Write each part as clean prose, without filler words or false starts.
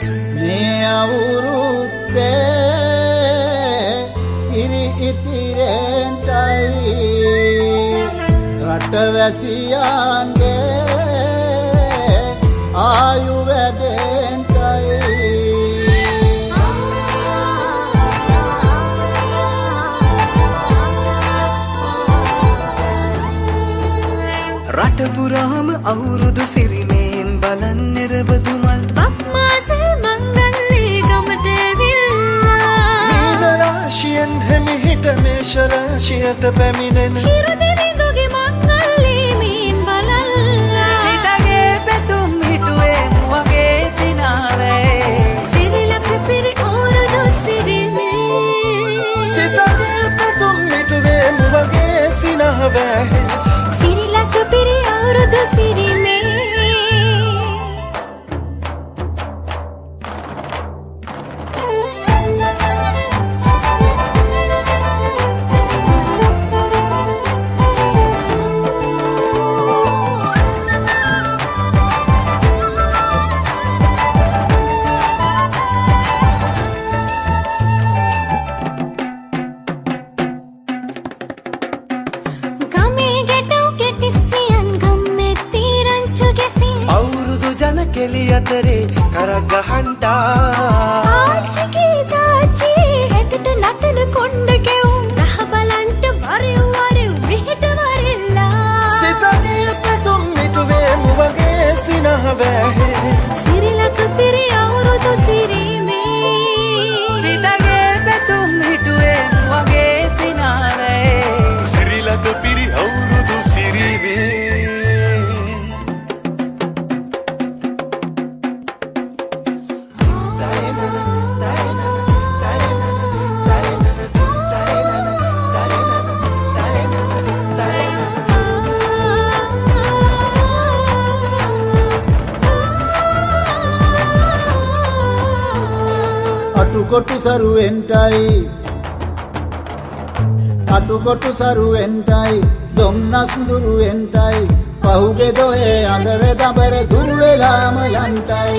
මේ අවුරුද්දේ ඉරි ඉතිරෙන්ටයි රටවැසියන්ගේ ආයු වැඩෙන්ටයි රට පුරාම අවුරුදු සිරිමේන් බලන් නිරබදුමල් බක්මාසේ මංගල්ලේ ගමට ඇවිල්ලා මීන රාශියෙන් හැමිහිට මේෂ රාශියට පැමිණෙන හිරු දිවිඳුගේ මංගල්ලේ මීන් බලල්ලා සිතගේ පැතුම් හිටුවේ මුවගේ සිනාවේ සිරිලක පිරි අවුරුදු සිරිමේ සිතගේ පැතුම් හිටුවේ මුවගේ සිනාවේ සිරිලක පිරි අවුරුදු සිරිමේ කෙලි අතරේ කරක් ගහන්ටා ආච්චිගේ තාච්චි හැටට නටන කොණ්ඩ කෙවුම් රහ බලන්ට වරෙව් වරෙව් මෙහෙට වරෙල්ලා සිතගේ පැතුම් මිටුවේ මුවගේ සිනහවැහේ සිරිලක පිරි අවුරුදු සිරිමේ සිතගේ පැතුම් හිටුවේ මුවගේ සිනාවේ සිරිලක පිරි අවුරුදු සිරිමේ අටුකොටු සරුවෙන්ටයි දොම්නස් දුරුවෙන්ටයි පහුගේ දොහේ අඳර දබර දුරු වෙලාම යන්ටයි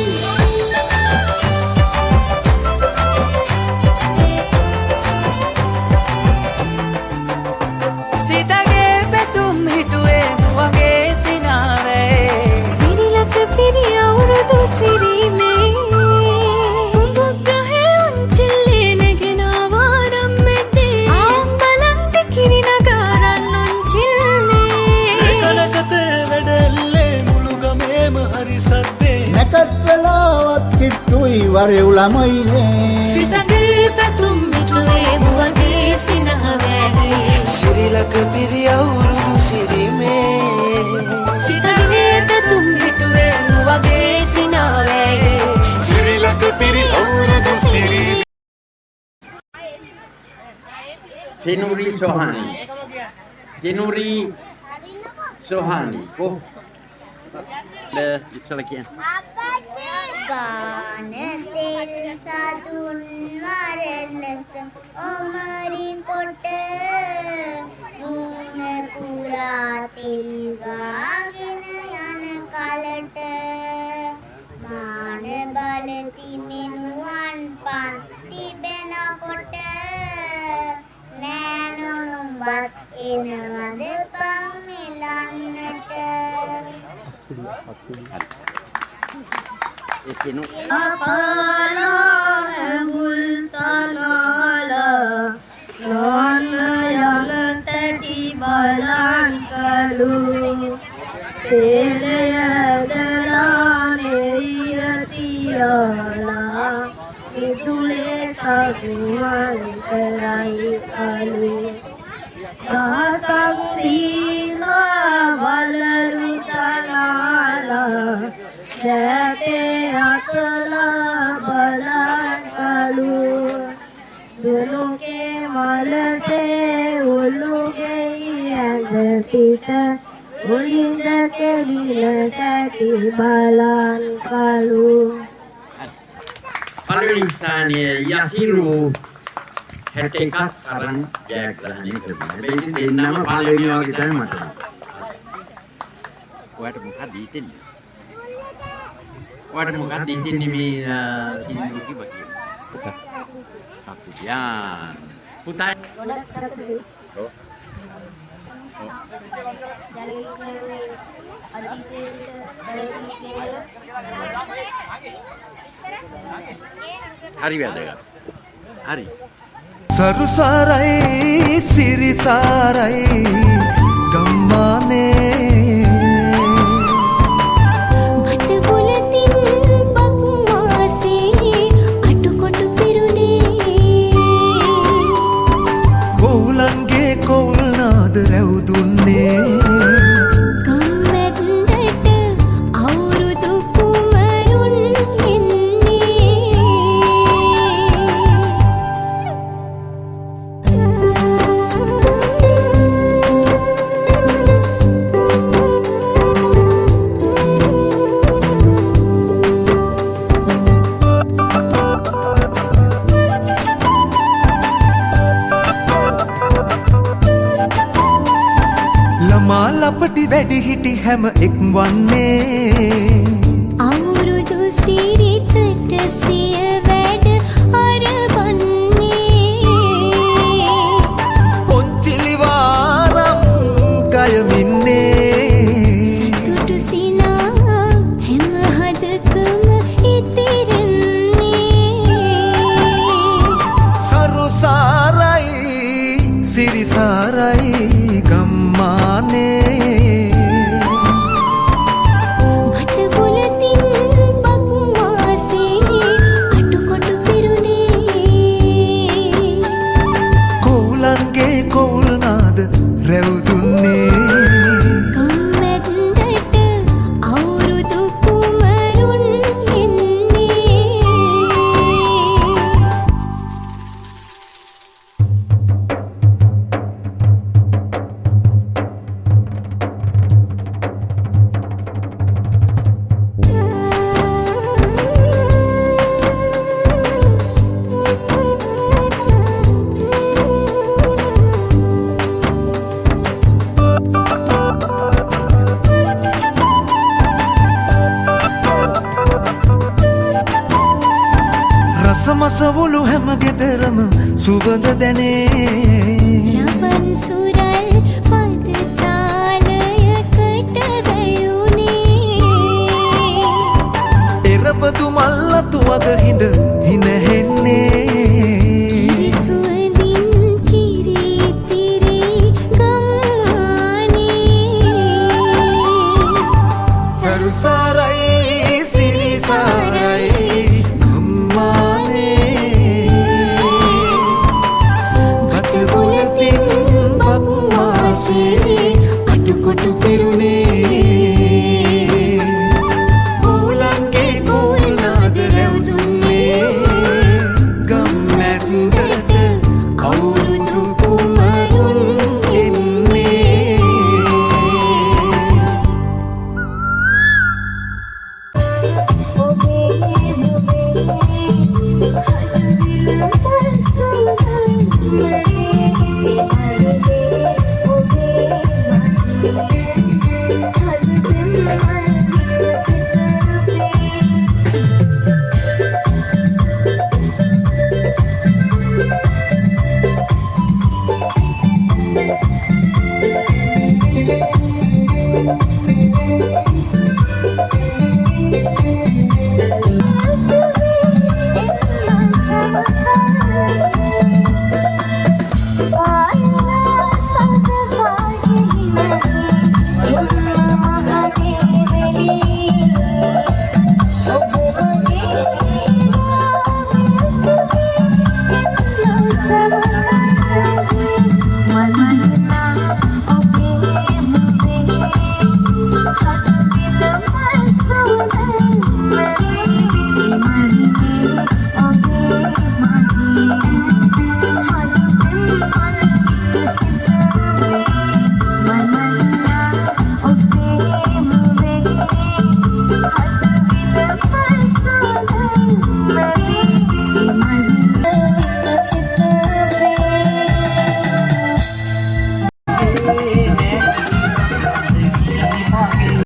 සිතගේ පැතුම් හිටුවේ මුවගේ සිනාවේ සිරිලක පිරි අවුරුදු සිරිමේ කුඹුග්ගහේ උන්චිල්ලේ නැගෙන වාරම් මෙතේ ආම්බලන්ට කිරිනගාරන් උන්චිල්ලේ ඒකනකතේ වැඩෙල්ලේ මුළු ගමේම හරි සද්දේ නැකත් වෙලාවත් කිට්ටුයි වරෙව් ළමයිනේ සිතගේ පැතුම් මිටුවේ මුවගේ සිනහවැහි සිරිලක පිරි අවුරුදු සිරිමේ සිතගේ පැතුම් හිටුවේ මුවගේ සිනාවේ සිරිලක පිරි අවුරුදු සිරිමේ Sinuri Sohani. Sinuri Sohani. Oh. Istilah kian. ගාන තෙල් සතුන් වරලස ඔමරින් කොට මුණ පුරා තෙල් ගාගෙන යන කලට මාන බලති මිනුවන් පන්ති බෙනකොට නෑනුනුම්වත් එනවද පන් මිලන්නට Sinu. අපලා ඇඟුල් තනාලා නොන්න යන සැටි බලන් කළු සේලයදලා නෙරිය තියලා ඉදුලේ සතුමන් කරයි අලු දහසක් දීලා වලලු තනාලා දැතේ අතලා බලන් කළු දුනුගේ මලසේ උළුගේ ඇඳ පිට උලින්ද කෙලින සැටි බලන් කළු Paling stanie Yasiru Hertekat Karang Jayagradhani කරනවා. මේකෙන් දෙන්නම පළවෙනි වගේ තමයි මට. ඔයාලට මොකක්ද හිතෙන්නේ? Waduh mokat di sini mi sini kiba kiba. Satu yan. Putai. Hari ada kan? Hari. සරුසාරයි සිරිසාරයි ගම්මානේ බට බුලතින් බක් මාසේ අටුකොටු පිරුණේ කොවුලන්ගේ කොවුල් නාද රැවුදුන්නේ ගම්මැද්දට අවුරුදු කුමරුන් එන්නේ ළමා ලපටි වැඩි හිටි හැම එක් වන්නේ අවුරුදු සිරිතට සිය වැඩ අරවන්නේ පොන්චිලිවාරම් ගයමින්නේ සතුටු සිනා හැම හදකම ඉතිරෙන්නේ සරුසාරයි සිරිසාරයි ගම්මානේ බට බුලතින් බක් මාසේ අටුකොටු පිරුණේ කොවුලන්ගේ කොවුල් නාද රැවුදුන්නේ ගම්මැද්දට අවුරුදු කුමරුන් එන්නේ රසමසවුලු හැම ගෙදරම සුවඳ දැනේ රබන් සුරල් පද තාලයකට වැයුනේ එරපතු මල්ලතු අද හිඳ හිනැහැ